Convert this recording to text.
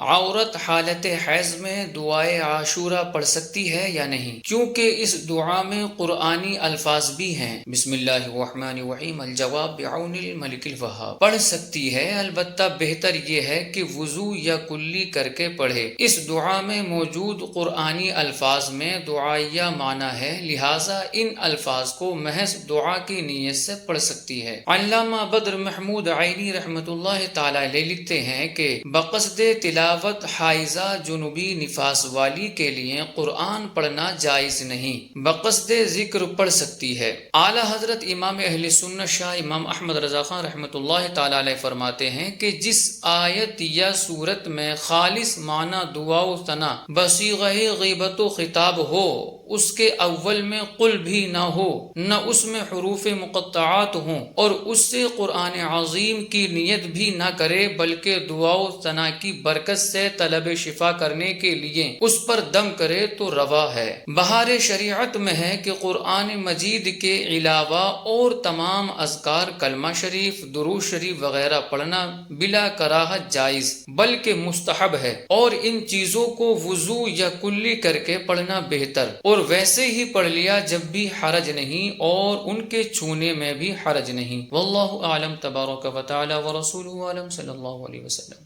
عورت حالت حیض میں دعائے عاشورہ پڑھ سکتی ہے یا نہیں؟ کیونکہ اس دعا میں قرآنی الفاظ بھی ہیں۔ بسم اللہ الرحمن الرحیم، الجواب بعون الملک الوہاب۔ پڑھ سکتی ہے، البتہ بہتر یہ ہے کہ وضو یا کلی کر کے پڑھے۔ اس دعا میں موجود قرآنی الفاظ میں دعائیہ معنی ہے، لہٰذا ان الفاظ کو محض دعا کی نیت سے پڑھ سکتی ہے۔ علامہ بدر محمود عینی رحمۃ اللہ تعالی علیہ لکھتے ہیں کہ بقصد تلاوت حائضہ جنوبی نفاس والی کے لیے قرآن پڑھنا جائز نہیں، بقصد ذکر پڑھ سکتی ہے۔ اعلیٰ حضرت امام اہل سنت شاہ امام احمد رضا خان رحمۃ اللہ تعالی علیہ فرماتے ہیں کہ جس آیت یا سورت میں خالص معنی دعا و ثنا بصیغہ غیبت و خطاب ہو، اس کے اول میں قل بھی نہ ہو، نہ اس میں حروف مقطعات ہوں، اور اس سے قرآن عظیم کی نیت بھی نہ کرے بلکہ دعا و ثنا کی برکت سے طلب شفا کرنے کے لیے اس پر دم کرے تو روا ہے۔ بہار شریعت میں ہے کہ قرآن مجید کے علاوہ اور تمام اذکار، کلمہ شریف، درود شریف وغیرہ پڑھنا بلا کراہت جائز بلکہ مستحب ہے، اور ان چیزوں کو وضو یا کلی کر کے پڑھنا بہتر، اور ویسے ہی پڑھ لیا جب بھی حرج نہیں اور ان کے چھونے میں بھی حرج نہیں۔ واللہ اعلم، تبارک و تعالی و رسولہ عالم، صلی اللہ علیہ وسلم۔